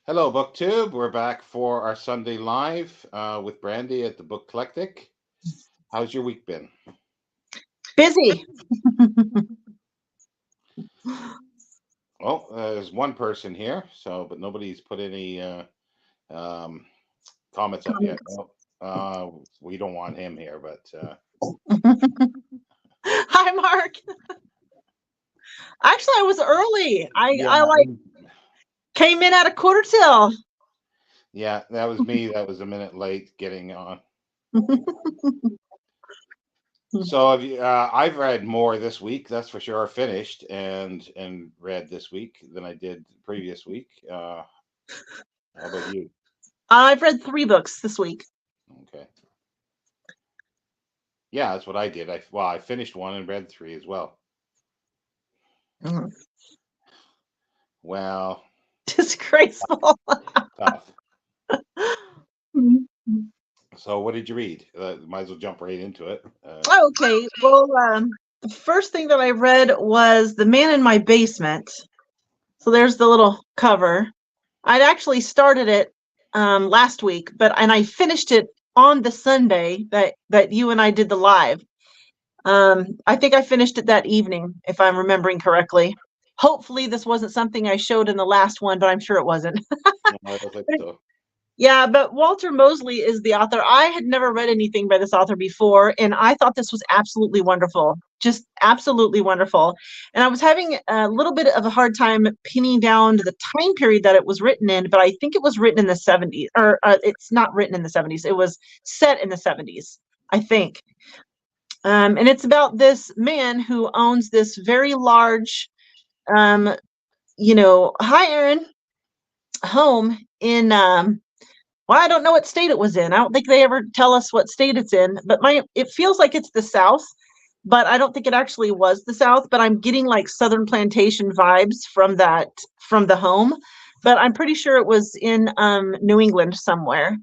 Hello, BookTube. We're back for our Sunday live with Brandy at the Book Eclectic. How's your week been? Busy. Well, there's one person here, but nobody's put any um, comments up yet. Comments. No, we don't want him here, but Hi, Mark. Actually, I was early. I yeah, I like came in at a quarter till. yeah, that was me. That was a minute late getting on. So I've read more this week, that's for sure. Finished and read this week than I did the previous week. How about you? I've read 3 books this week. Okay. Yeah, that's what I did. I finished one and read three as well. Mhm. Well, Disgraceful. tough. So, what did you read? Might as well jump right into it. Okay. Well, the first thing that I read was The Man in My Basement. So there's the little cover. I'd actually started it last week, and I finished it on the Sunday that you and I did the live. I think I finished it that evening, if I'm remembering correctly. Hopefully, this wasn't something I showed in the last one, but I'm sure it wasn't. No, I don't think so. Yeah, but Walter Mosley is the author. I had never read anything by this author before, and I thought this was absolutely wonderful. Just absolutely wonderful. And I was having a little bit of a hard time pinning down the time period that it was written in, but I think it was written in the 70s, or it's not written in the 70s. It was set in the 70s, I think. And it's about this man who owns this very large, um, hi, Aaron, home in well, I don't know what state it was in. I don't think they ever tell us what state it's in, but it feels like it's the South, but I don't think it actually was the South, but I'm getting like Southern plantation vibes from the home, but I'm pretty sure it was in New England somewhere.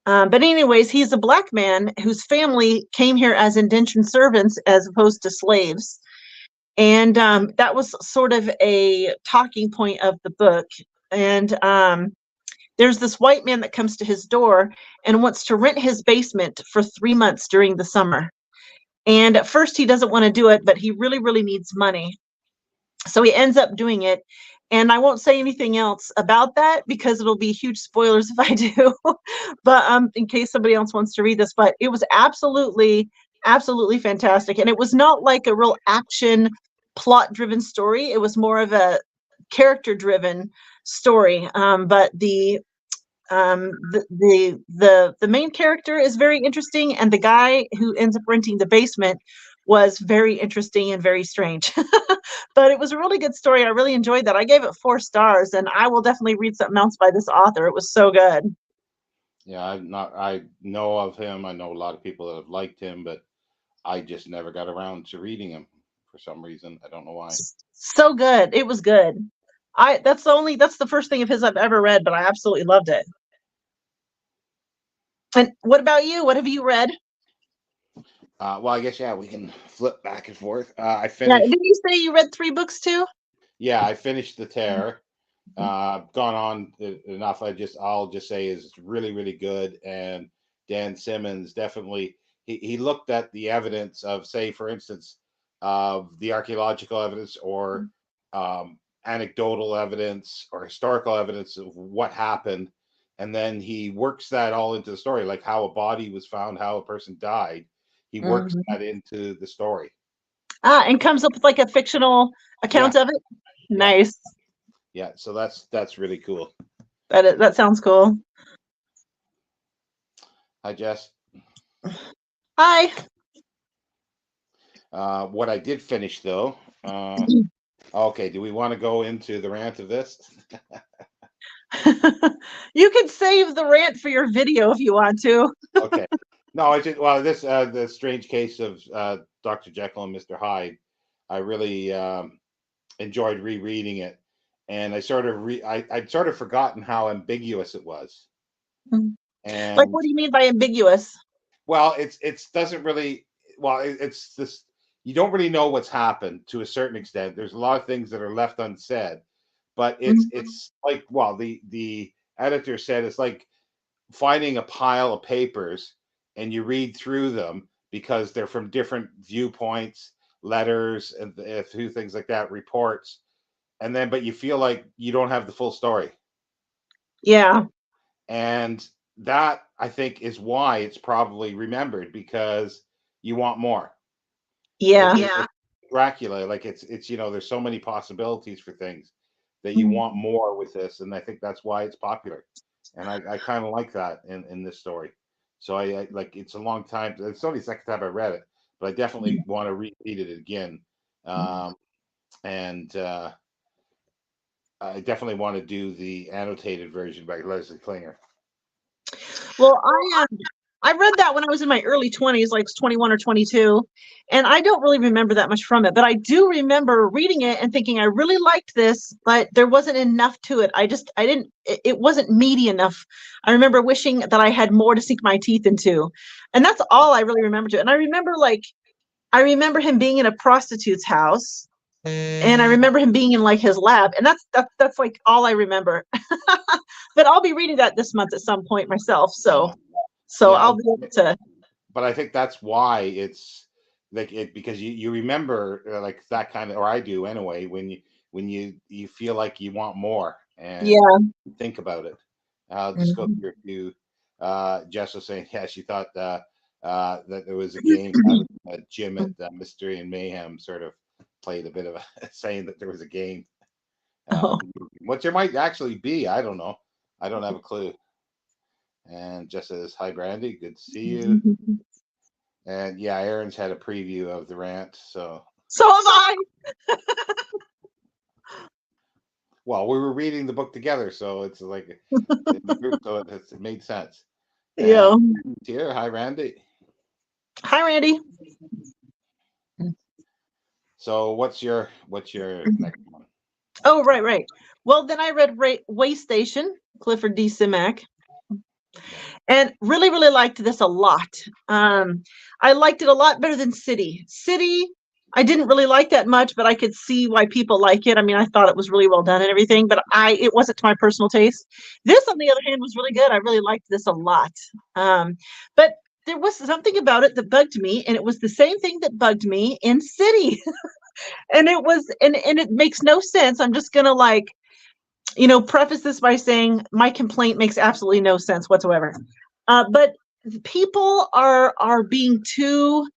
But anyways, he's a black man whose family came here as indentured servants as opposed to slaves. And that was sort of a talking point of the book. And there's this white man that comes to his door and wants to rent his basement for 3 months during the summer. And at first, he doesn't want to do it, but he really, really needs money. So he ends up doing it. And I won't say anything else about that because it'll be huge spoilers if I do. But in case somebody else wants to read this, but it was absolutely, absolutely fantastic. And it was not like a real action plot driven story. It was more of a character driven story. But the main character is very interesting, and the guy who ends up renting the basement was very interesting and very strange. But it was a really good story. I really enjoyed that. I gave it 4 stars, and I will definitely read something else by this author. It was so good. Yeah, I'm not. I know of him. I know a lot of people that have liked him, but I just never got around to reading him for some reason. I don't know why. So good. It was good. That's the first thing of his I've ever read, but I absolutely loved it. And what about you? What have you read? Well, I guess yeah, we can flip back and forth. I Yeah, finished. did you say you read 3 books too? Yeah, I finished the Tear. Gone on enough. I'll just say is really really good. And Dan Simmons definitely he looked at the evidence of, say, for instance, of the archaeological evidence or anecdotal evidence or historical evidence of what happened, and then he works that all into the story, like how a body was found, how a person died. He works Mhm. that into the story. And comes up with like a fictional Yeah, account of it. yeah, Nice. yeah. So that's really cool. That sounds cool. Hi, Jess. Hi. What I did finish though. Okay, do we want to go into the rant of this? You can save the rant for your video if you want to. Okay. No, I just this the strange case of Dr. Jekyll and Mr. Hyde. I really enjoyed rereading it, and I'd sort of forgotten how ambiguous it was. Like, And what do you mean by ambiguous? well, it's doesn't really it's this, you don't really know what's happened to a certain extent. There's a lot of things that are left unsaid, but Mhm. it's like, well, the editor said it's like finding a pile of papers and you read through them because they're from different viewpoints, letters, and a few things like that, reports, and then but you feel like you don't have the full story. Yeah. And that, I think, is why it's probably remembered, because you want more. Like, Yeah. it's Dracula, like it's there's so many possibilities for things that you want Mhm. more with this, and I think that's why it's popular. And I kind of like that in this story. So I like, it's a long time. It's only the second time I read it, but I definitely want to read it again. Um, and I definitely want to do the annotated version by Leslie Klinger. Well, I read that when I was in my early 20s, like 21 or 22, and I don't really remember that much from it, but I do remember reading it and thinking I really liked this, but there wasn't enough to it. I didn't, it wasn't meaty enough. I remember wishing that I had more to sink my teeth into. And that's all I really remember to. And I remember him being in a prostitute's house, and I remember him being in like his lab, and that's like all I remember. But I'll be reading that this month at some point myself, Yeah, so yeah, I'll be able to. but I think that's why it's like it, because you remember, like that kind of, or I do anyway, when you feel like you want more and Yeah. think about it. I'll just go Mhm. through a few. Jess was saying, yeah, she thought that there was a game. Jim at Mystery and Mayhem sort of played a bit of a saying that there was a game, Oh. which there might actually be. I don't know. I don't have a clue. And Jess says, "Hi, Brandy. Good to see you." And yeah, Aaron's had a preview of the rant. So, So am I. well, we were reading the book together, so it's like in the group, so it made sense. And Yeah. here, hi, Randy. Hi, Randy. So, what's your next one? Oh, right, right. Well, then I read Way Station, Clifford D. Simak, Yeah. and really, really liked this a lot. I liked it a lot better than City. City, I didn't really like that much, but I could see why people like it. I mean, I thought it was really well done and everything, but it wasn't to my personal taste. This, on the other hand, was really good. I really liked this a lot. But there was something about it that bugged me, and it was the same thing that bugged me in City. And it was, and it makes no sense. I'm just gonna preface this by saying my complaint makes absolutely no sense whatsoever. But people are being too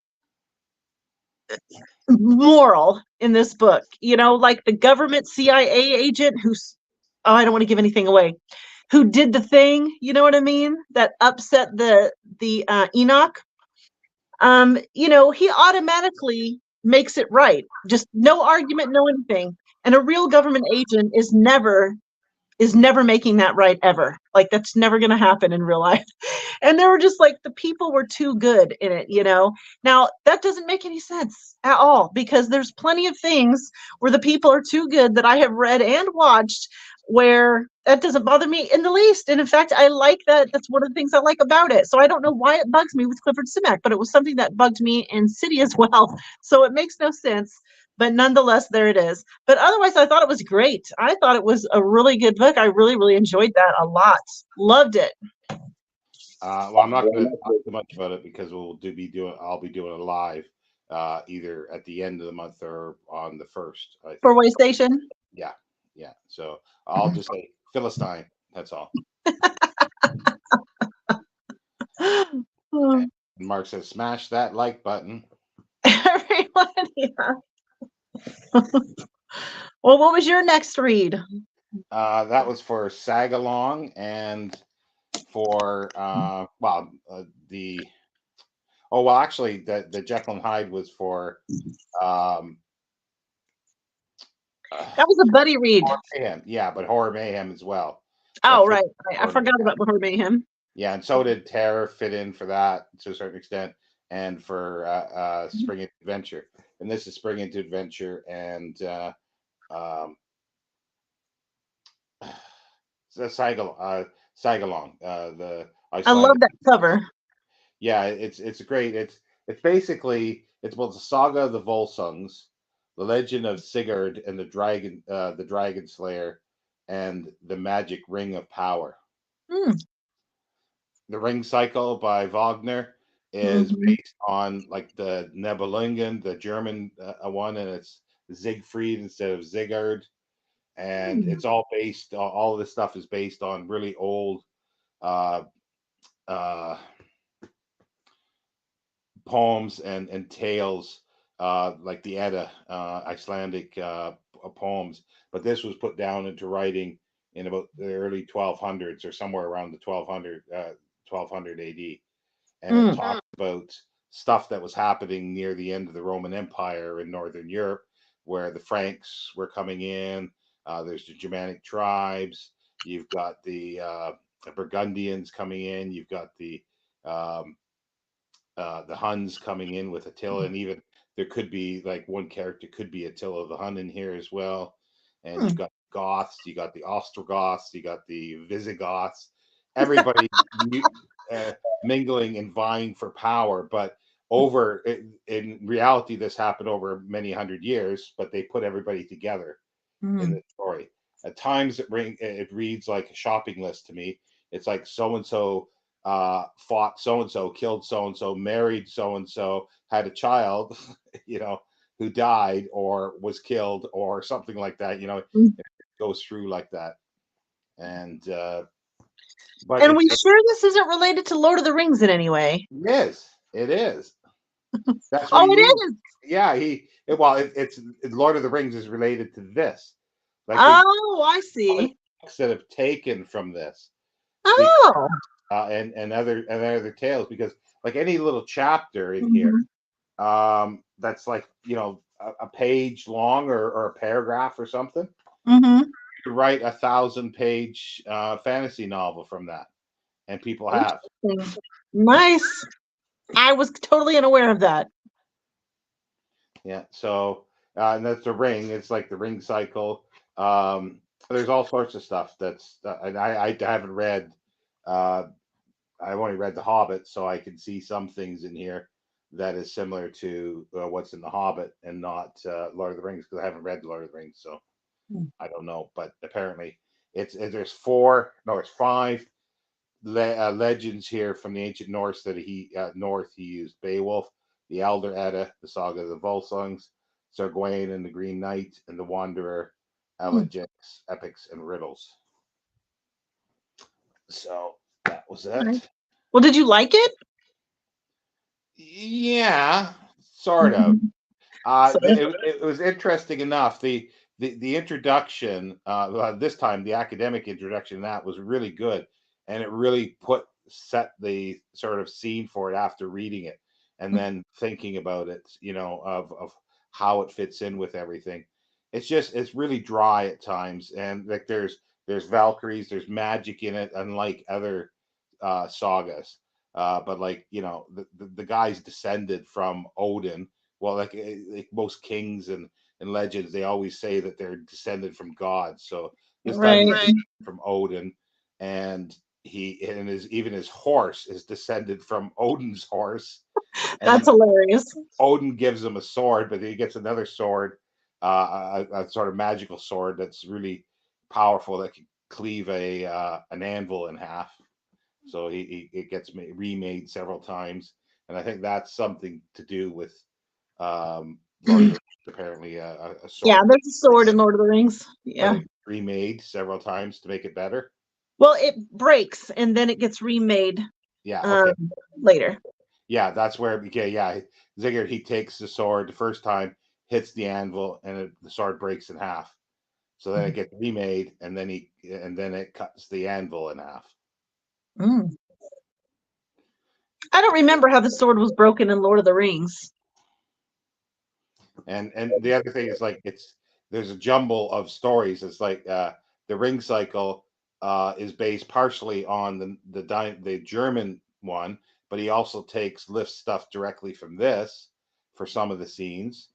moral in this book. Like the government CIA agent who's, oh, I don't want to give anything away, who did the thing. You know what I mean? That upset the Enoch. He automatically makes it right. Just no argument, no anything. And a real government agent is never making that right ever. Like that's never going to happen in real life. And they were just like the people were too good in it. Now that doesn't make any sense at all because there's plenty of things where the people are too good that I have read and watched where that doesn't bother me in the least. And in fact, I like that. That's one of the things I like about it. So I don't know why it bugs me with Clifford Simak, but it was something that bugged me in City as well. So it makes no sense. But nonetheless, there it is. But otherwise, I thought it was great. I thought it was a really good book. I really, really enjoyed that a lot. Loved it. Well, I'm not going to talk too much about it because I'll be doing it live, either at the end of the month or on the first, I For think. Waystation. Yeah, yeah. So I'll just say Philistine. That's all. And Mark says, smash that like button. Everyone, yeah. Well, what was your next read? That was for Sag Along and for the actually the Jekyll and Hyde was for um That was a buddy read. Horror Mayhem. Yeah, but Horror Mayhem as well. Oh, That right, fit right. I Horror forgot Mayhem. about Her Mayhem. Yeah, and so did Terror fit in for that to a certain extent, and for Spring into Adventure. And this is Spring into Adventure and um, the Sag Along. The I I signed love it. that cover. Yeah, it's great. It's basically it's about the saga of the Volsungs, the legend of Sigurd and the dragon Slayer, and the magic ring of power. Mm. The Ring Cycle by Wagner is Mhm. based on like the Nibelungen, the German one, and it's Siegfried instead of Sigurd, and Mm. it's all based. All of this stuff is based on really old uh, uh, poems and tales, like the Edda, Icelandic poems. But this was put down into writing in about the early 1200s or somewhere around the 1200 AD. And it Mm. talks about stuff that was happening near the end of the Roman Empire in Northern Europe, where the Franks were coming in. There's the Germanic tribes. You've got the Burgundians coming in. You've got um, the Huns coming in with Attila, and even there could be like one character could be Attila the Hun in here as well. And you've Mm. got Goths, you got the Ostrogoths, you got the Visigoths, everybody uh, mingling and vying for power. But in reality, this happened over many hundred years, but they put everybody together in Mm. the story. At times, it reads like a shopping list to me. It's like so and so fought so and so, killed so and so, married so and so, had a child, you know, who died or was killed or something like that. You know, Mm. it goes through like that, and but And we it sure this isn't related to Lord of the Rings in any way? is, it is. That's what Oh, he it means. is. Yeah, well, it's Lord of the Rings is related to this. Like there's Oh, I other see. books that have taken from this Oh. and other tales because like any little chapter in here Mhm. that's like a page long or a paragraph or something, Mhm. you could write 1,000-page fantasy novel from that, and people have. Interesting. Nice. I was totally unaware of that. Yeah, so and that's the ring. It's like the ring cycle. um there's all sorts of stuff that's and I haven't read. uh I've only read The Hobbit, so I can see some things in here that is similar to what's in The Hobbit and not Lord of the Rings, because I haven't read Lord of the Rings, so Mm. I don't know. But apparently, there's four, no, it's five legends here from the ancient Norse that North he used: Beowulf, the Elder Edda, the Saga of the Volsungs, Sir Gawain and the Green Knight, and the Wanderer, Mm. elegiacs, epics, and riddles. So that was Nice. it. Well, did you like it? Yeah, sort of. Mhm. So, It was interesting enough. The introduction, this time the academic introduction, that was really good, and it really set the sort of scene for it after reading it, and then thinking about it, of how it fits in with everything. It's really dry at times, and like there's Valkyries, there's magic in it, unlike other sagas. But like the guy's descended from Odin. Well, like most kings and legends, they always say that they're descended from gods. So this time he's right. from Odin, and his horse is descended from Odin's horse, and That's then hilarious. Odin gives him a sword, but he gets another sword, a sort of magical sword that's really powerful that can cleave an anvil in half. So it gets remade several times, and I think that's something to do with Lord of the Rings. Apparently, a Yeah, sword, there's a sword in Lord of the Rings. but Yeah. it remade several times to make it better. Well, it breaks and then it gets remade Yeah, um, okay, later. yeah, that's where it became. Yeah, Ziggurat, he takes the sword the first time, hits the anvil, and the sword breaks in half. So then it gets remade, and then it cuts the anvil in half. Mm. I don't remember how the sword was broken in Lord of the Rings. And the other thing is like there's a jumble of stories. It's like the Ring Cycle is based partially on the German one, but he also lifts stuff directly from this for some of the scenes,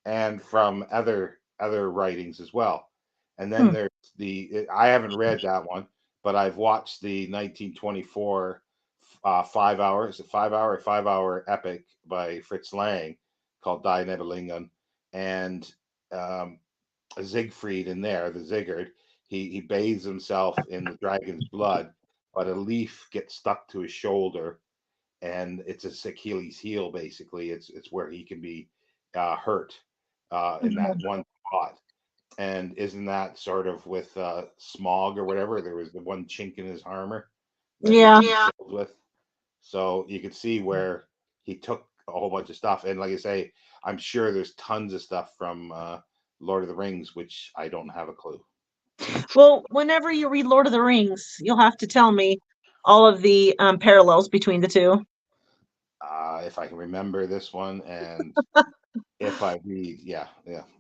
and from other writings as well. And then Hmm. there's I haven't read that one, but I've watched the 1924 5 hour, is it 5 hour or 5 hour epic by Fritz Lang called Die Nebelingen, and um, Siegfried in there, the Sigurd. he bathes himself in the dragon's blood, but a leaf gets stuck to his shoulder, and it's a Achilles heel. Basically, it's where he can be hurt in that one spot. And isn't that sort of with Smog or whatever? There was the one chink in his armor that he Yeah. filled with. So you could see where he took a whole bunch of stuff. And like I say, I'm sure there's tons of stuff from Lord of the Rings, which I don't have a clue. Well, whenever you read Lord of the Rings, you'll have to tell me all of the parallels between the two. If I can remember this one, and if I read, yeah.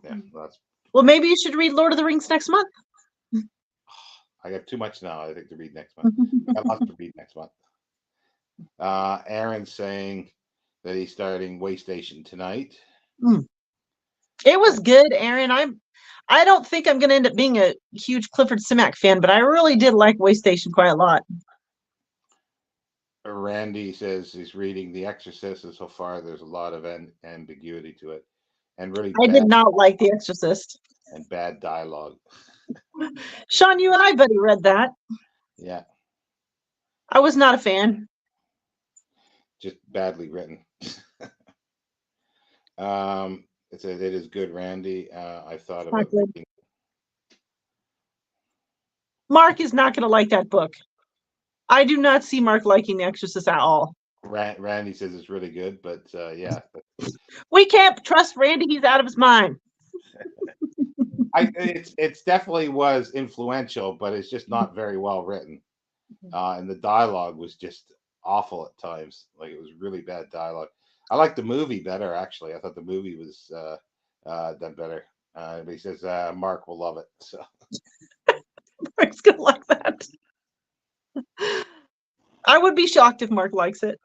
That's. Well, maybe you should read Lord of the Rings next month. I got too much now, I think, to read next month. I got lots to read next month. Aaron's saying that he's starting Way Station tonight. It was good, Aaron. I don't think I'm going to end up being a huge Clifford Simak fan, but I really did like Way Station quite a lot. Randy says he's reading The Exorcist, and so far there's a lot of ambiguity to it, and really I did not like The Exorcist. And bad dialogue. Sean, you and I, buddy, read that. Yeah. I was not a fan. Just badly written. It says it is good, Randy. I thought about reading. Mark is not going to like that book. I do not see Mark liking The Exorcist at all. Randy says it's really good, but yeah. We can't trust Randy. He's out of his mind. It's definitely was influential, but it's just not very well written. And the dialogue was just awful at times. Like, it was really bad dialogue. I like the movie better, actually. I thought the movie was done better. But he says Mark will love it. So Mark's gonna like that. I would be shocked if Mark likes it.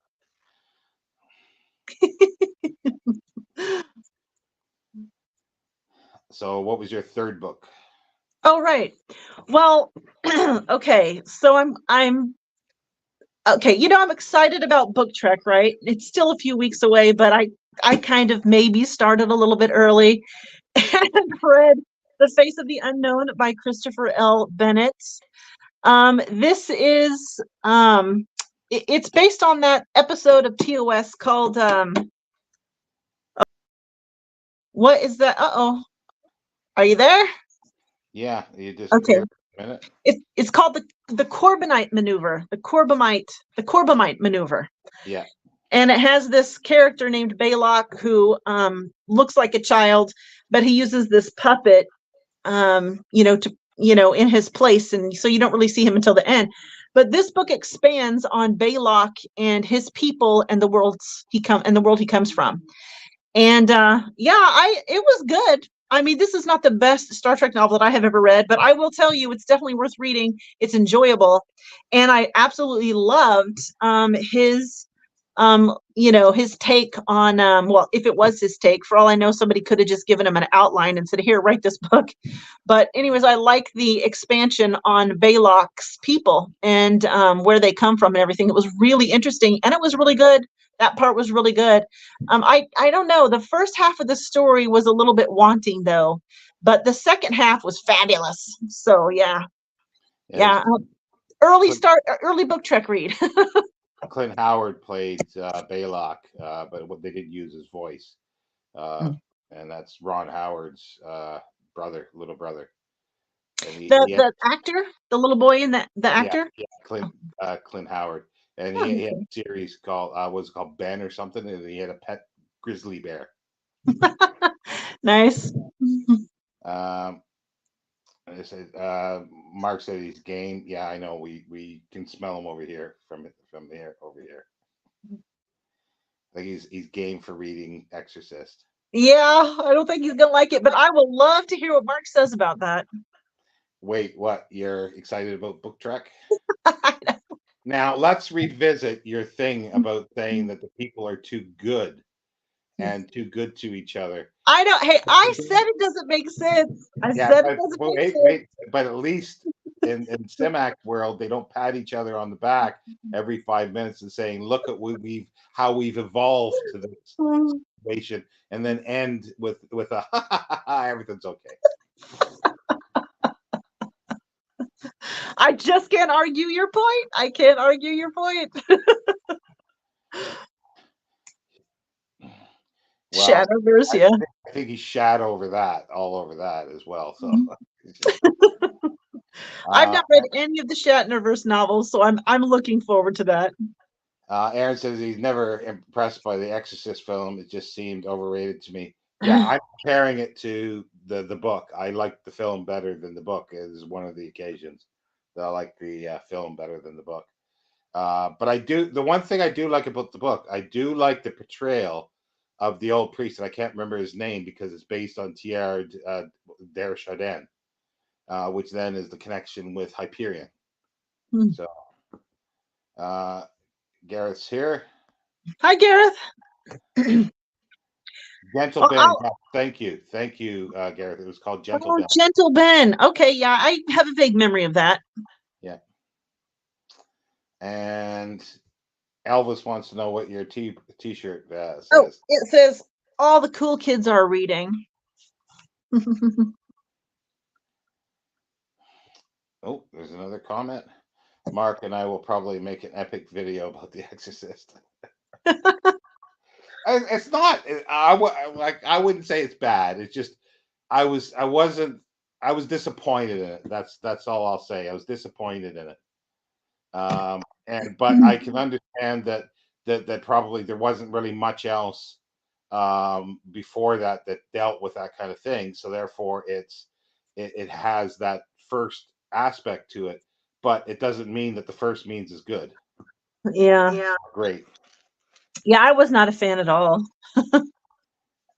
So what was your third book? Oh, right. Well, okay. So I'm okay. You know, I'm excited about Book Trek, right? It's still a few weeks away, but I kind of maybe started a little bit early and read The Face of the Unknown by Christopher L. Bennett. This is it's based on that episode of TOS called what is that? Uh-oh. Are you there? Yeah, you just okay. A minute. It's called the Corbomite maneuver. The Corbomite maneuver. Yeah. And it has this character named Baylock who looks like a child, but he uses this puppet in his place, and so you don't really see him until the end. But this book expands on Baylock and his people and the world he comes from. And it was good. I mean, this is not the best Star Trek novel that I have ever read, but I will tell you it's definitely worth reading. It's enjoyable. And I absolutely loved his take on, well, if it was his take, for all I know, somebody could have just given him an outline and said, here, write this book. But anyways, I like the expansion on Baylock's people and where they come from and everything. It was really interesting, and it was really good. That part was really good. I don't know. The first half of the story was a little bit wanting, though, but the second half was fabulous. So yeah. Early Book Trek read. Clint Howard played Baylock, but what they didn't use his voice, and that's Ron Howard's little brother. And the actor, the little boy in the actor. Yeah, Clint Howard. And he had a series called called Ben or something, and he had a pet grizzly bear. Nice. I said, Mark said he's game. Yeah, I know. We can smell him over here from here over here. Like he's game for reading Exorcist. Yeah, I don't think he's gonna like it, but I will love to hear what Mark says about that. Wait, what? You're excited about Book Trek? Now let's revisit your thing about saying that the people are too good and too good to each other. I know. Hey, I said it doesn't make sense. I said it doesn't make sense. But at least in Simak world, they don't pat each other on the back every 5 minutes and saying, "Look at how we've evolved to this situation," and then end with a everything's okay. I just can't argue your point. I can't argue your point. Well, Shadowverse, I, yeah. I think he shat over that, all over that as well. So, Mhm. I've uh, not read any of the Shatnerverse novels, so I'm looking forward to that. Aaron says he's never impressed by the Exorcist film. It just seemed overrated to me. Yeah, I'm comparing it to the book. I like the film better than the book. Is one of the occasions that I like the film better than the book. But I do the one thing I do like about the book. I do like the portrayal of the old priest, and I can't remember his name because it's based on Thierry Chardin, which then is the connection with Hyperion. Hmm. So uh, Gareth's here. Hi, Gareth. Gentle Oh, Ben. Yeah, thank you, Gareth. It was called Gentle Ben. Gentle Ben. Okay, yeah, I have a vague memory of that. Yeah, and Elvis wants to know what your T-shirt Oh, says. it says all the cool kids are reading. Oh, there's another comment. Mark and I will probably make an epic video about The Exorcist. It's not. I wouldn't say it's bad. It's just I wasn't. I was disappointed in it. That's all I'll say. I was disappointed in it. But I can understand that probably there wasn't really much else before that dealt with that kind of thing. So therefore, it has that first aspect to it, but it doesn't mean that the first means is good. Yeah. Yeah. Great. Yeah, I was not a fan at all.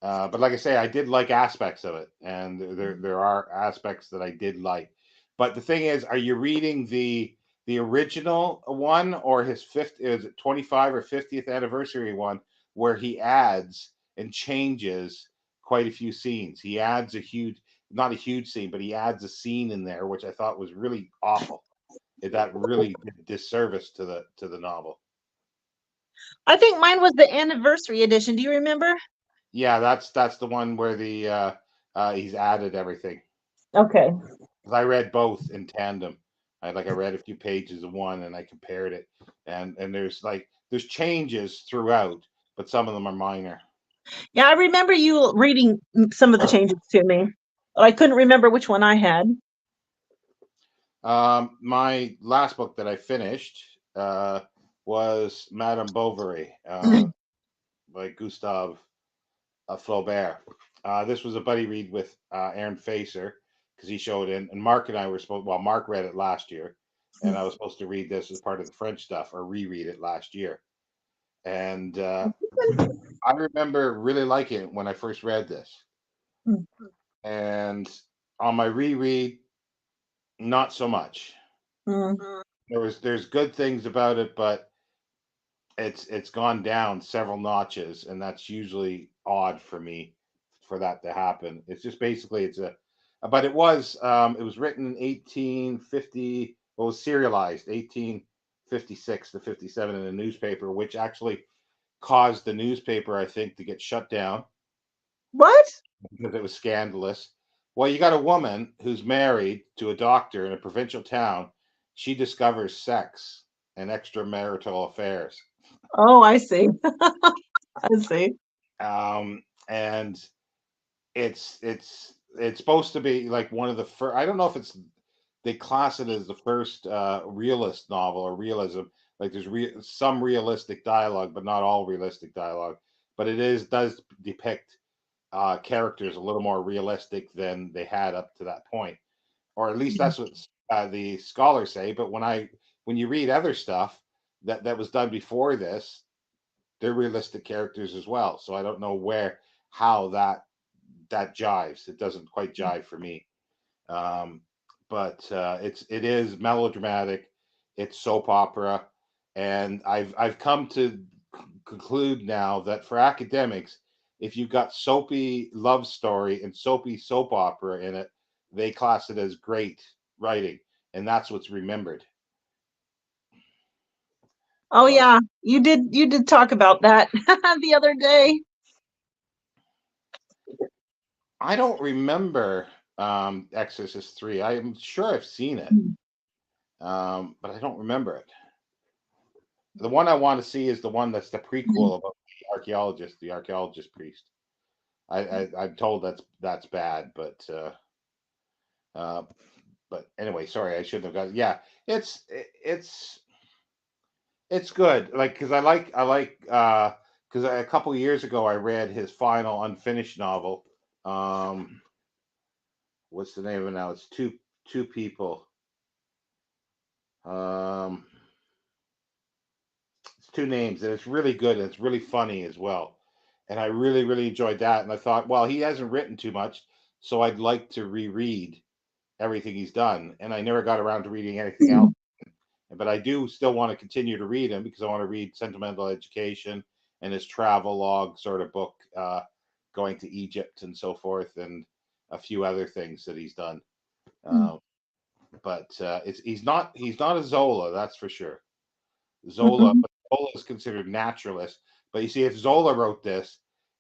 But like I say, I did like aspects of it, and there are aspects that I did like. But the thing is, are you reading the original one or his fifth? Is it 25 or 50th anniversary one where he adds and changes quite a few scenes? He adds a huge, not a huge scene, but he adds a scene in there, which I thought was really awful. That really did disservice to the novel. I think mine was the anniversary edition. Do you remember? Yeah, that's the one where he's added everything. Okay. 'Cause I read both in tandem. I read a few pages of one and I compared it, and there's changes throughout, but some of them are minor. Yeah, I remember you reading some of the changes to me, but I couldn't remember which one I had. My last book that I finished was Madame Bovary by Gustave Flaubert. This was a buddy read with Aaron Facer because he showed in, and Mark and I were supposed. Well, Mark read it last year, and I was supposed to read this as part of the French stuff or reread it last year. And I remember really liking it when I first read this, and on my reread, not so much. Mm. There's good things about it, but it's gone down several notches, and that's usually odd for me for that to happen. It's just basically but it was written in 1850. Well, it was serialized 1856 to 57 in a newspaper, which actually caused the newspaper, I think, to get shut down What? because it was scandalous. Well, you got a woman who's married to a doctor in a provincial town. She discovers sex and extramarital affairs. Oh, I see. I see. And it's supposed to be like one of the first. I don't know if it's they class it as the first realist novel or realism. Like there's some realistic dialogue, but not all realistic dialogue. But does depict characters a little more realistic than they had up to that point, or at least that's what the scholars say. But when you read other stuff that was done before this, they're realistic characters as well. So I don't know how that jives. It doesn't quite jive for me. Um, but it is melodramatic. It's soap opera, and I've come to conclude now that for academics, if you've got soapy love story and soapy soap opera in it, they class it as great writing, and that's what's remembered. Oh So yeah, you did talk about that the other day. I don't remember Exorcist 3. I'm sure I've seen it. but I don't remember it. The one I want to see is the one that's the prequel about the archaeologist priest. I'm told that's bad, uh, but anyway, sorry, I shouldn't have got. Yeah, it's it's it's good. Like because because a couple of years ago I read his final unfinished novel. Um, what's the name of it now? It's two people. Um, it's two names, and it's really good. And it's really funny as well. And I really really enjoyed that. And I thought, well, he hasn't written too much, so I'd like to reread everything he's done. And I never got around to reading anything else. But I do still want to continue to read him because I want to read Sentimental Education and his travel log sort of book, going to Egypt and so forth, and a few other things that he's done. Uh, but he's not a Zola, that's for sure. Zola, Mhm. but Zola is considered naturalist. But you see, if Zola wrote this,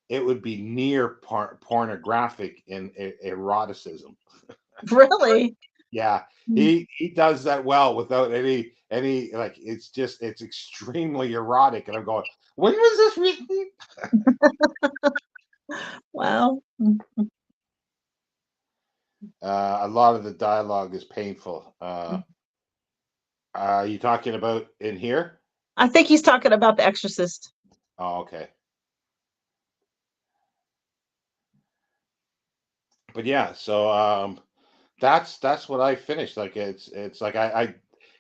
it would be near pornographic in eroticism. Really? Yeah, he does that well without any like it's extremely erotic, and I'm going, when was this written? Wow. A lot of the dialogue is painful. Are you talking about in here? I think he's talking about The Exorcist. Oh, okay. But yeah, so that's what I finished. Like it's like I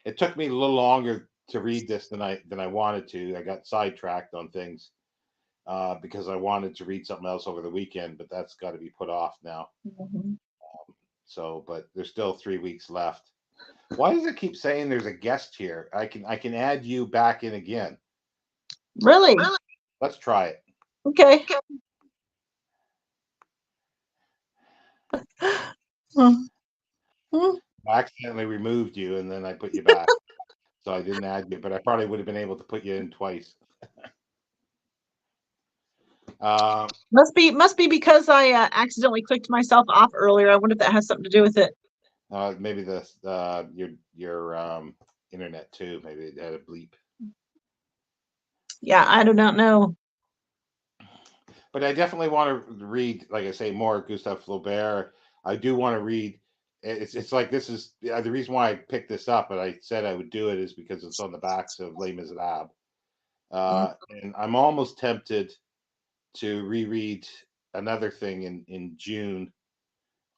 it took me a little longer to read this than I wanted to. I got sidetracked on things because I wanted to read something else over the weekend, but that's got to be put off now. Mhm. So, but there's still 3 weeks left. Why does it keep saying there's a guest here? I can add you back in again. Really? Let's try it. Okay. Hmm. Hmm. I accidentally removed you and then I put you back. So I didn't add you, but I probably would have been able to put you in twice. Uh, Must be because I accidentally clicked myself off earlier. I wonder if that has something to do with it. maybe the your internet too. Maybe it had a bleep. Yeah, I do not know. But I definitely want to read, like I say, more Gustave Flaubert. I do want to read. It's like this is the reason why I picked this up, and I said I would do it is because it's on the backs of Les Miserables. And I'm almost tempted to reread another thing in June.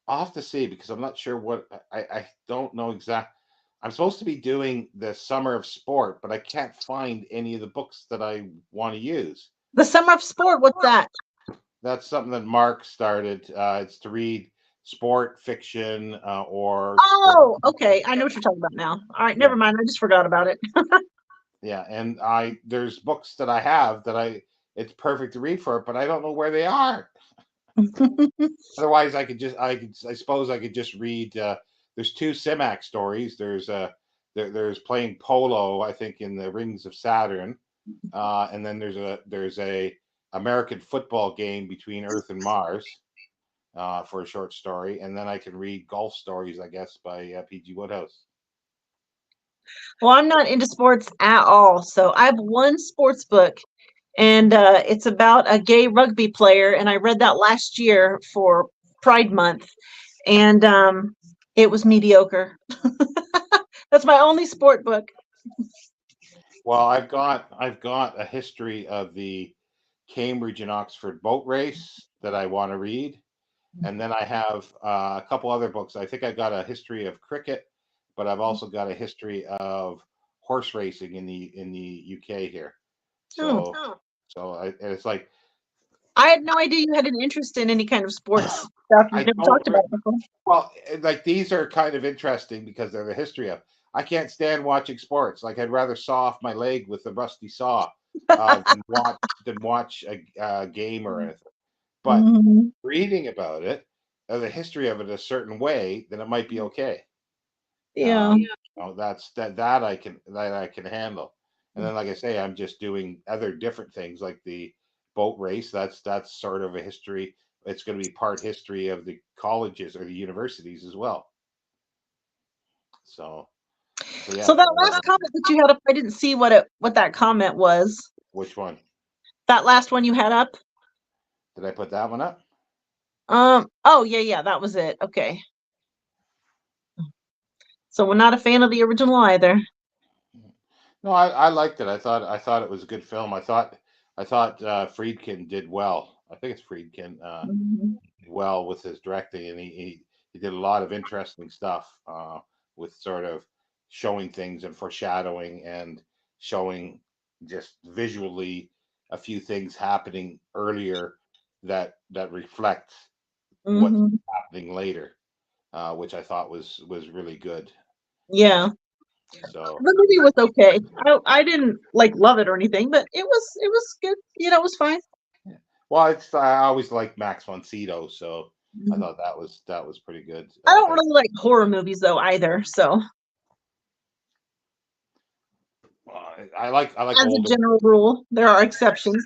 I'll have to see because I'm not sure what I don't know exact. I'm supposed to be doing the summer of sport, but I can't find any of the books that I want to use. The Summer of Sport, what's that? That's something that Mark started. It's to read sport fiction or sport. Oh, okay. I know what you're talking about now. All right, Yeah, never mind. I just forgot about it. yeah. And there's books that I have that it's perfect to read for it, but I don't know where they are. Otherwise, I suppose I could just read. There's two Simac stories. There's playing polo, I think, in the Rings of Saturn, and then there's a American football game between Earth and Mars, for a short story, and then I can read golf stories, I guess, by P.G. Woodhouse. Well, I'm not into sports at all. So I have one sports book, and it's about a gay rugby player. And I read that last year for Pride Month, and it was mediocre. That's my only sport book. Well, I've got a history of the Cambridge and Oxford boat race that I want to read, and then I have a couple other books. I think I've got a history of cricket, but I've also got a history of horse racing in the UK here. Oh, So and it's like I had no idea you had an interest in any kind of sports stuff. You've I never don't talked about it before. well like these are kind of interesting because they're the history of. I can't stand watching sports. Like I'd rather saw off my leg with a rusty saw than watch a game or anything. But Mhm. reading about it, the history of it a certain way, then it might be okay. Yeah. That I can handle. And then, like I say, I'm just doing other different things like the boat race. That's sort of a history. It's going to be part history of the colleges or the universities as well. So So yeah, So that last comment that you had up, I didn't see what that comment was. which one? That last one you had up? Did I put that one up? Oh yeah, that was it. Okay. So we're not a fan of the original either. No, I liked it. I thought it was a good film. I thought Friedkin did well. I think it's Friedkin Mhm. did well with his directing, and he did a lot of interesting stuff with sort of showing things and foreshadowing and showing just visually a few things happening earlier that reflect what's Mhm. happening later, which I thought was really good. Yeah. So. The movie was okay. I didn't like love it or anything, but it was good. It was fine. Yeah. Well, I always liked Max von Sydow, so I Mhm. thought that was pretty good. I don't Thank. really like horror movies though either. So I like as a older. general rule, there are exceptions.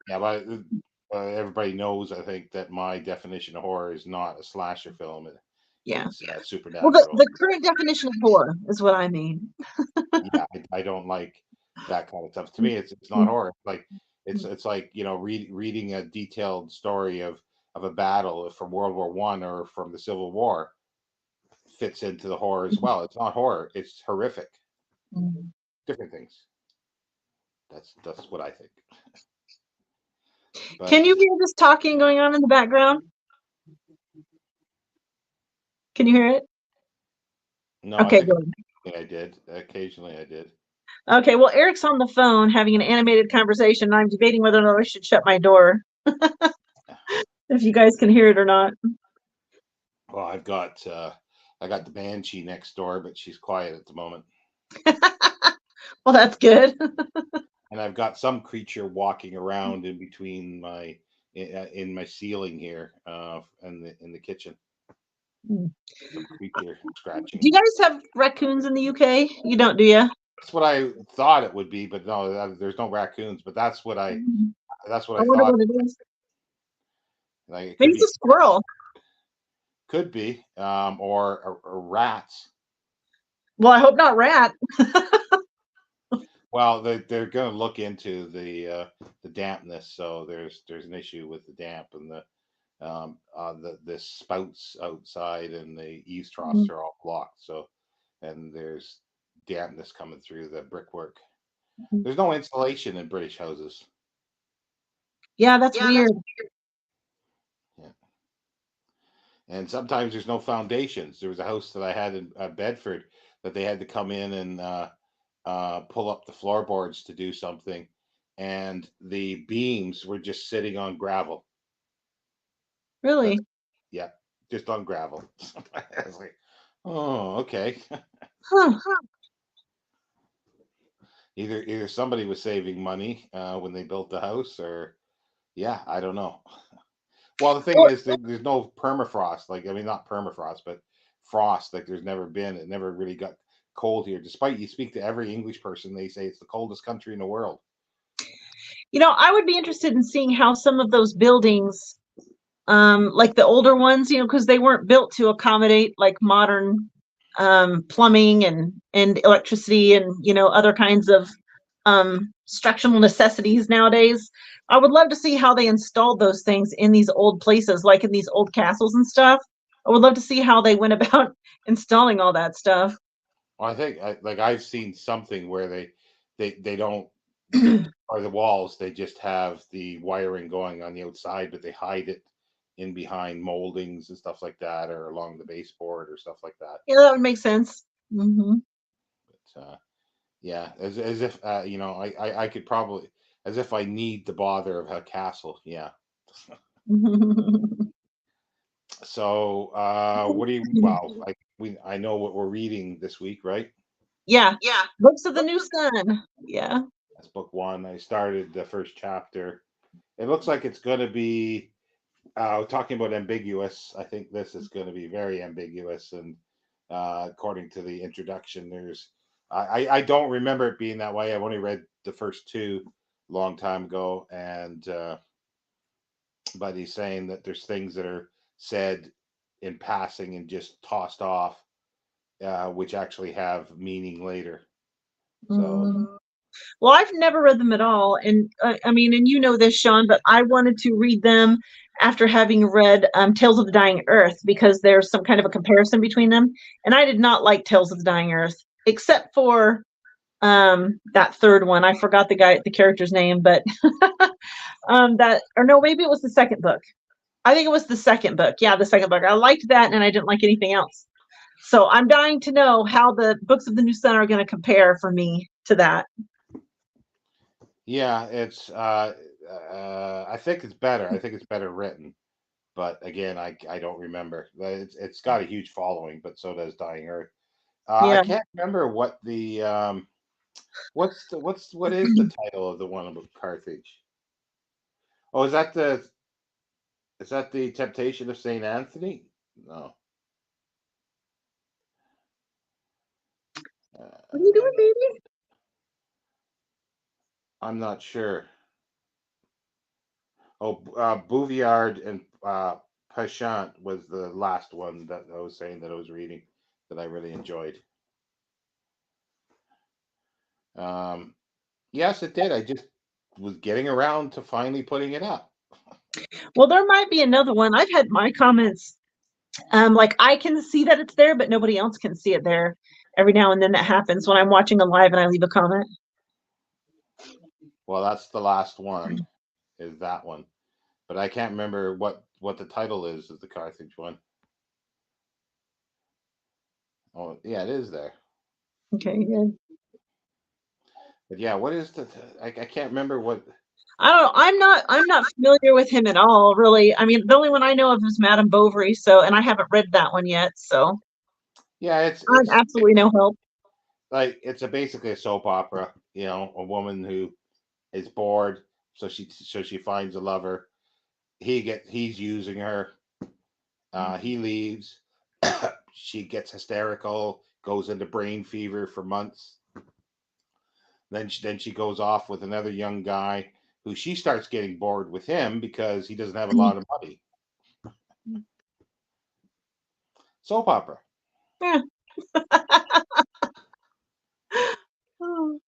Yeah, but everybody knows. I think that my definition of horror is not a slasher film. Yeah. It's Well, the, supernatural. the current definition of horror is what I mean. Yeah, I don't like that kind of stuff. To me, it's not horror. It's like reading a detailed story of a battle from World War One or from the Civil War fits into the horror as well. It's not horror. It's horrific. Mhm. Different things. That's what I think. But Can you hear this talking going on in the background? Can you hear it? no, I Okay, think good. I did. Occasionally, I did. Okay, well, Eric's on the phone having an animated conversation. And I'm debating whether or not I should shut my door, if you guys can hear it or not. Well, I got the banshee next door, but she's quiet at the moment, Well, that's good. and I've got some creature walking around in between in my ceiling here, in the kitchen. Do Some creature scratching. you guys have raccoons in the UK? You don't, do you? That's what I thought it would be, but no, there's no raccoons. But that's what I I wonder thought. what it is. Like it Maybe could it's be a squirrel. or rats. Well, I hope not rat. Well, they're going to look into the dampness. So there's an issue with the damp and the spouts outside and the eaves troughs are all blocked. So and there's dampness coming through the brickwork. There's no insulation in British houses. Yeah, that's weird. Yeah. And sometimes there's no foundations. There was a house that I had in Bedford that they had to come in and pull up the floorboards to do something, and the beams were just sitting on gravel. That's Really? yeah, just on gravel. I was like, oh, okay. Huh. Either somebody was saving money when they built the house, or yeah, I don't know. Well, the thing Well, is, there's no permafrost. Like I mean, not permafrost, but frost. Like there's never been. It never really got cold here. Despite you speak to every English person, they say it's the coldest country in the world. I would be interested in seeing how some of those buildings, like the older ones, because they weren't built to accommodate like modern plumbing and electricity and other kinds of structural necessities nowadays. I would love to see how they installed those things in these old places, like in these old castles and stuff. I would love to see how they went about installing all that stuff. Well, I think like I've seen something where they don't destroy the walls. They just have the wiring going on the outside, but they hide it in behind moldings and stuff like that, or along the baseboard or stuff like that. Yeah, that would make sense. Hmm. But yeah, as if I could probably as if I need the bother of a castle. Yeah. So what do you? Well, I know what we're reading this week, right? Yeah, Books of the New Sun. Yeah. That's book one. I started the first chapter. It looks like it's going to be talking about ambiguous. I think this is going to be very ambiguous, and according to the introduction, I don't remember it being that way. I've only read the first two long time ago, and but he's saying that there's things that are said in passing and just tossed off which actually have meaning later. So Mm. Well, I've never read them at all, and I mean, and you know this, Sean, but I wanted to read them after having read Tales of the Dying Earth because there's some kind of a comparison between them, and I did not like Tales of the Dying Earth except for that third one. I forgot the character's name, but that or no, maybe it was the second book. I think it was the second book. Yeah, the second book. I liked that, and I didn't like anything else. So I'm dying to know how the books of the New Sun are going to compare for me to that. yeah, it's I think it's better. I think it's better written. But again, I don't remember. It's got a huge following, but so does Dying Earth. I Yeah. can't remember what the what is the title of the one about Carthage? Oh, is that the Temptation of Saint Anthony? No, What are you doing, baby? I'm not sure. Oh, Bouviard and Pachant was the last one that I was saying that I was reading that I really enjoyed. Um, yes, it did. I just was getting around to finally putting it up. Well, there might be another one. I've had my comments, like I can see that it's there, but nobody else can see it there. Every now and then that happens when I'm watching a live and I leave a comment. Well, that's the last one. Is that one? But I can't remember what the title is of the Carthage one. Oh, yeah, it is there. Okay, good. But yeah, what is I can't remember what. I don't know. I'm not familiar with him at all, really. I mean, the only one I know of is Madame Bovary, so and I haven't read that one yet, so Yeah, I'm absolutely no help. like it's basically a soap opera. You know, a woman who is bored, so she finds a lover. He's using her. He leaves. She gets hysterical, goes into brain fever for months. Then she goes off with another young guy who she starts getting bored with him because he doesn't have a lot of money. Soap opera. Yeah. Oh.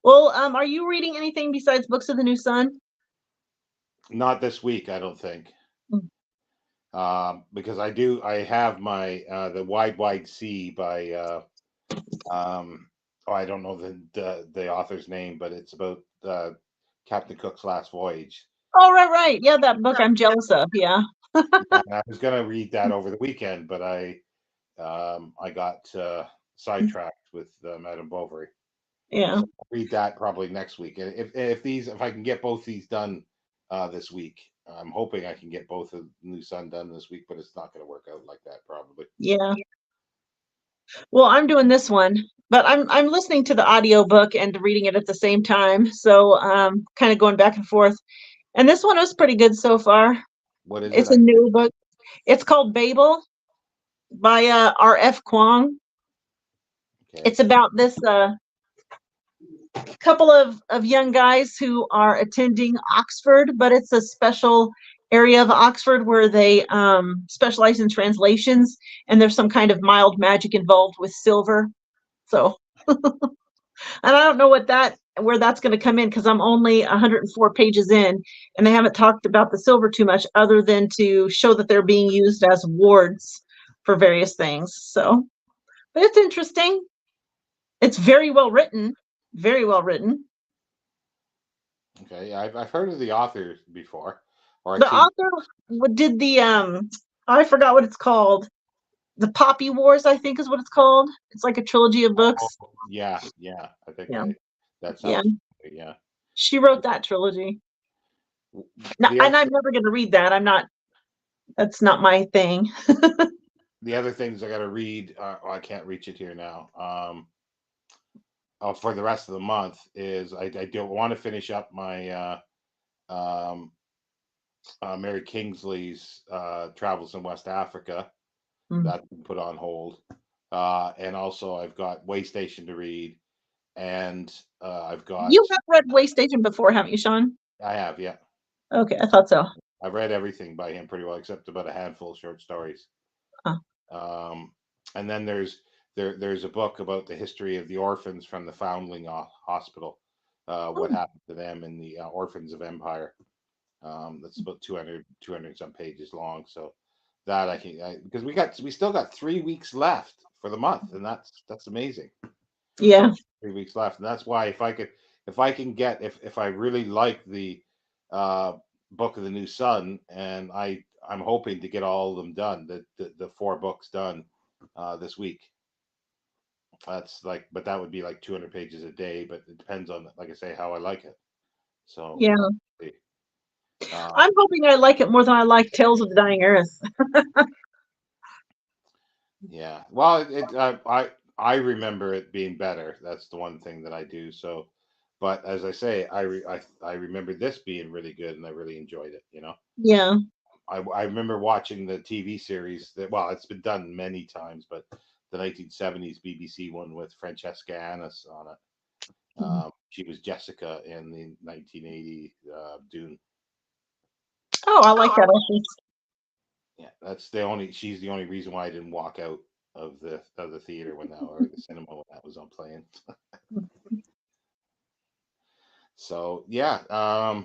Well, are you reading anything besides Books of the New Sun? Not this week, I don't think. Mm. Because I have my the Wide Sea by oh, I don't know the author's name, but it's about Captain Cook's last voyage. Oh, right, right. Yeah, that book I'm jealous of. Yeah. And I was gonna read that over the weekend, but I got sidetracked with Madame Bovary. Yeah. So I'll read that probably next week. And if I can get both these done this week, I'm hoping I can get both of New Sun done this week, but it's not going to work out like that probably. Yeah. Well, I'm doing this one, but I'm listening to the audio book and reading it at the same time. So kind of going back and forth. And this one was pretty good so far. What is it? It's a new book. It's called Babel by R.F. Kuang. Okay. It's about this couple of young guys who are attending Oxford, but it's a special area of Oxford where they specialize in translations, and there's some kind of mild magic involved with silver. So, and I don't know where that's going to come in because I'm only 104 pages in, and they haven't talked about the silver too much, other than to show that they're being used as wards for various things. So, but it's interesting. It's very well written, very well written. Okay. I've heard of the author before, or I've The seen. author did the I forgot what it's called. The Poppy Wars, I think is what it's called. It's like a trilogy of Oh, books. yeah, yeah. I think Yeah. I that Yeah. sounds yeah. She wrote that trilogy. No, The and other I'm never gonna read that. I'm not that's not my thing. the other things I got to read. Oh, I can't reach it here now. For the rest of the month is I don't want to finish up my um, Mary Kingsley's travels in West Africa. Mm. That's been put on hold. And also, I've got Waystation to read, and I've You got have read Waystation before, haven't you, Sean? I have, yeah, Okay, I thought so. I've read everything by him pretty well, except about a handful of short stories. Huh. Um, And then there's a book about the history of the orphans from the Foundling Hospital, what Oh, happened to them in the Orphans of Empire. That's about 200 some pages long. So that because we still got 3 weeks left for the month, and that's amazing. yeah. 3 weeks left, and that's why if I can get if I really like the uh, Book of the New Sun, and I'm hoping to get all of them done, the 4 books done this week. That's like, but that would be like 200 pages a day. But it depends on, like I say, how I like it. So, Yeah. um, I'm hoping I like it more than I like Tales of the Dying Earth. yeah. Well, I remember it being better. That's the one thing that I do. So, but as I say, I remember this being really good, and I really enjoyed it. Yeah. I remember watching the TV series that, well, it's been done many times, but the 1970s BBC one with Francesca Annis on it. She was Jessica in the 1980 Dune. Oh, I like that actress. Yeah, she's the only reason why I didn't walk out of the theater or the cinema when that was on playing. So yeah, I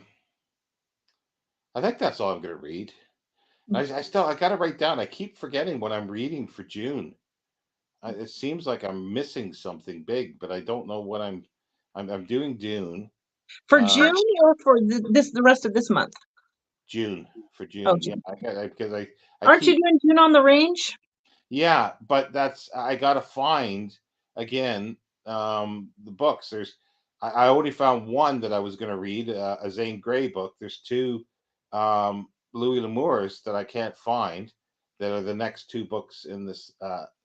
think that's all I'm gonna read. I got to write down. I keep forgetting what I'm reading for June. It seems like I'm missing something big, but I don't know what I'm doing Dune. For Uh, June or for the rest of this month? June for Oh, June. Yeah, June. because I Aren't you keep. doing June on the Range? Yeah, but I gotta find again the books. I only found one that I was gonna read, a Zane Grey book. There's two Louis L'Amours that I can't find that are the next 2 books in this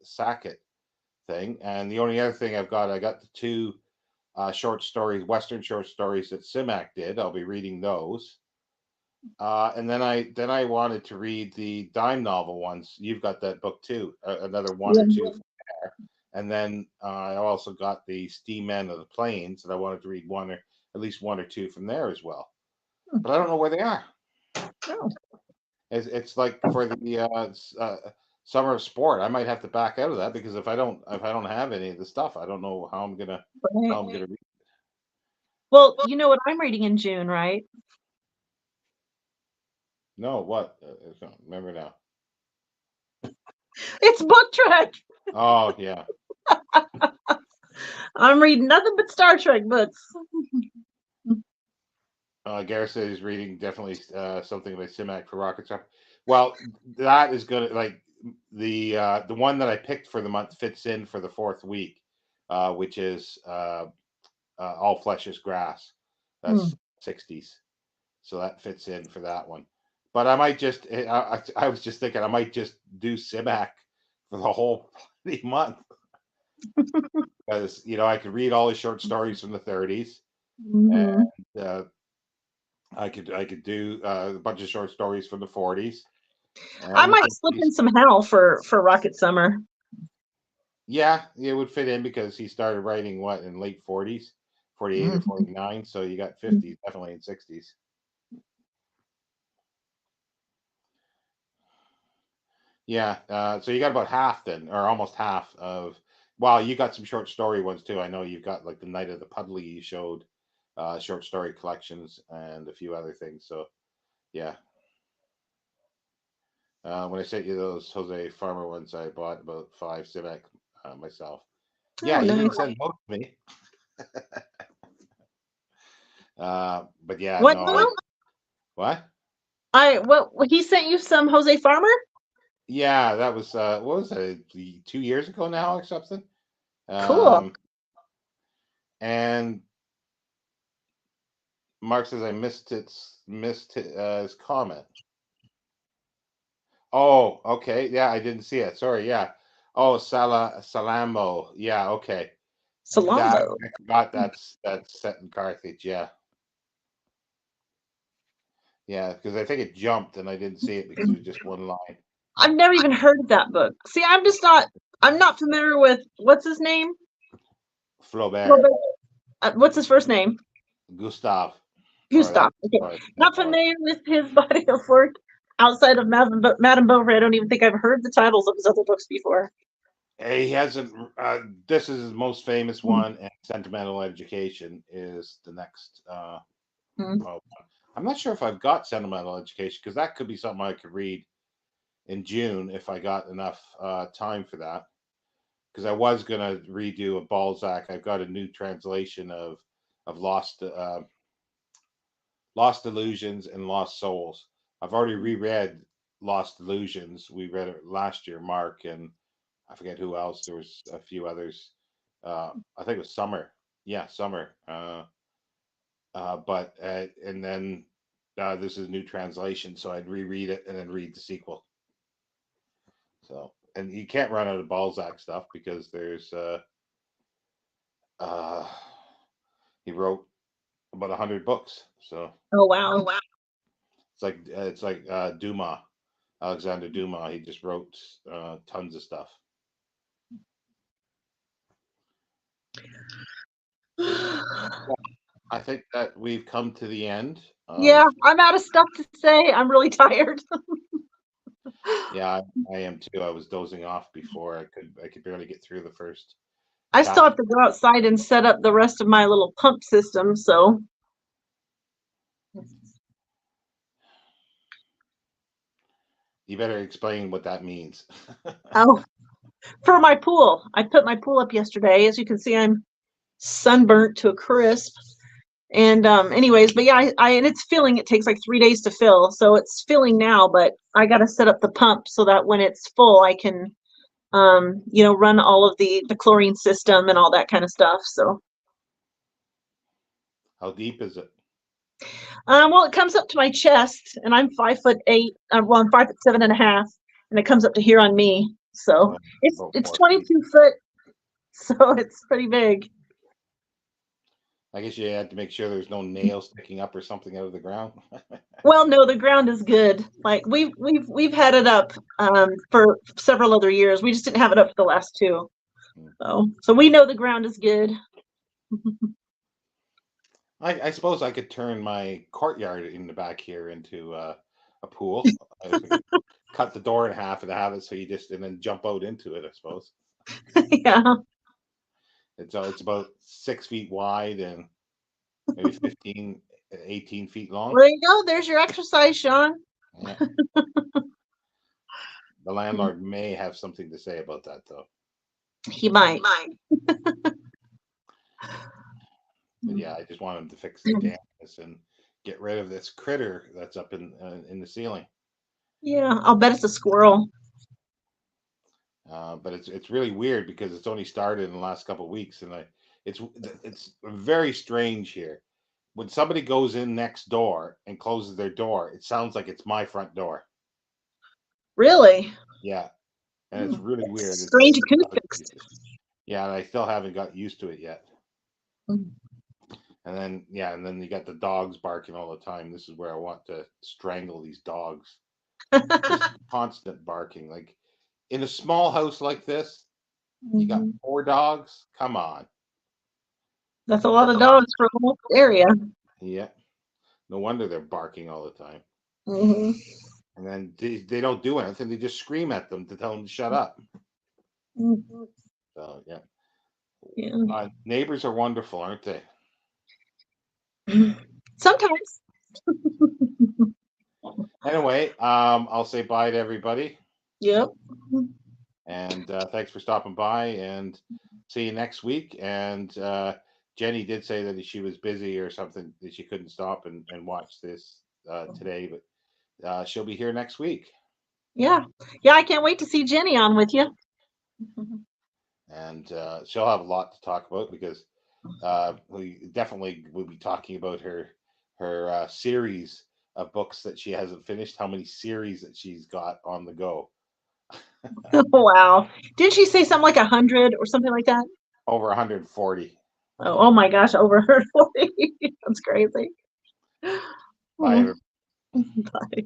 Sackett thing. And the only other thing I got the 2 short stories, Western short stories that Simak did. I'll be reading those. And then I wanted to read the dime novel ones. You've got that book too, another one or Yeah. two from there. And then I also got the Steam Men of the Plains, and I wanted to read one or at least one or two from there as well. But I don't know where they are. Oh, It's like for the summer of sport. I might have to back out of that because if I don't have any of the stuff, I don't know right. how I'm gonna read. Well, you know what I'm reading in June, right? No, what? I don't remember now. It's Book Trek. Oh yeah. I'm reading nothing but Star Trek books. Gareth says he's reading definitely something by Simak for Rocket Star. Well, that is gonna like the one that I picked for the month fits in for the 4th week, which is All Flesh is Grass. Hmm. That's 60s, so that fits in for that one. But I might just I was just thinking I might just do Simak for the whole bloody month because I could read all his short stories from the 30s, and Hmm. I could do a bunch of short stories from the 40s I and the might slip in 50s. some Hal for Rocket Summer. Yeah, it would fit in because he started writing what in late 40s, 48 or Mhm. 49. So you got 50s, definitely in 60s. Yeah, so you got about half then, or almost half of. Well, you got some short story ones too. I know you've got like the Night of the Puddly you showed, short story collections and a few other things. So yeah, when I sent you those Jose Farmer ones, I bought about 5 Civic myself. Yeah, Oh, you nice. didn't send most to me. But yeah, What no, now? what? What he sent you some Jose Farmer? Yeah, that was what was that? 2 years ago now or something. Cool. Um, and Mark says I missed his comment. Oh, okay. Yeah, I didn't see it. Sorry. Yeah. Oh, Salamo. Yeah. Okay. That Salombo. I forgot. That's set in Carthage. Yeah. Yeah. Because I think it jumped and I didn't see it because it was just one line. I've never even heard of that book. See, I'm not familiar with what's his name? Flaubert. What's his first name? Gustav. Or Gustav. that's Okay. sorry. Not familiar with his body of work outside of Madame Bovary. I don't even think I've heard the titles of his other books before. He hasn't. This is his most famous one, and Sentimental Education is the next. Mhm. Oh, I'm not sure if I've got Sentimental Education because that could be something I could read in June if I got enough time for that. Because I was gonna redo a Balzac. I've got a new translation of Lost Illusions and Lost Souls. I've already reread Lost Illusions. We read it last year, Mark, and I forget who else. There was a few others. I think it was Summer. Yeah, Summer. But and then this is a new translation, so I'd reread it and then read the sequel. So, and you can't run out of Balzac stuff because there's uh, he wrote about 100 books. So Oh wow. it's like Dumas, Alexander Dumas. He just wrote tons of stuff. I think that we've come to the end Yeah, of. I'm out of stuff to say. I'm really tired. Yeah, I am too. I was dozing off before. I could barely get through the first I still have chapter. to go outside and set up the rest of my little pump system, so You better explain what that means. oh, for my pool. I put my pool up yesterday. As you can see, I'm sunburnt to a crisp. And anyways, but yeah, I and it's filling. It takes like 3 days to fill, so it's filling now. But I got to set up the pump so that when it's full, I can run all of the chlorine system and all that kind of stuff. So How deep is it? well, it comes up to my chest, and I'm 5'8". Well, I'm 5'7.5", and it comes up to here on me. So About it's 4 feet. 22 foot, so it's pretty big. I guess you had to make sure there's no nail sticking up or something out of the ground. Well, no, the ground is good. Like we've had it up for several other years. We just didn't have it up for the last two. So we know the ground is good. I suppose I could turn my courtyard in the back here into a pool. I could cut the door in half and have it so you just and then jump out into it. I suppose Yeah. it's about 6 feet wide and maybe 15, 18 feet long. Well, there you go. There's your exercise, Sean. Yeah. The landlord may have something to say about that though. He might. But yeah, I just want him to fix the dampness and get rid of this critter that's up in the ceiling. Yeah, I'll bet it's a squirrel. But it's really weird because it's only started in the last couple of weeks, and it's very strange here. When somebody goes in next door and closes their door, it sounds like it's my front door. Really? Yeah, and it's really weird. Strange acoustics. Yeah, and I still haven't got used to it yet. Mm. And then you got the dogs barking all the time. This is where I want to strangle these dogs. Just constant barking. Like in a small house like this, you got 4 dogs. Come on. That's a lot of dogs for a little area. Yeah. No wonder they're barking all the time. Mm-hmm. And then they don't do anything. They just scream at them to tell them to shut up. Mm-hmm. So yeah. Yeah. Neighbors are wonderful, aren't they? Sometimes. Anyway, I'll say bye to everybody. Yep. And thanks for stopping by. And see you next week. And Jenny did say that she was busy or something that she couldn't stop and watch this today, but she'll be here next week. Yeah. Yeah, I can't wait to see Jenny on with you. And she'll have a lot to talk about because we definitely will be talking about her series of books that she hasn't finished. How many series that she's got on the go? Wow. Didn't she say something like 100 or something like that? Over 140. Oh my gosh, over 40. That's crazy. Bye. Bye.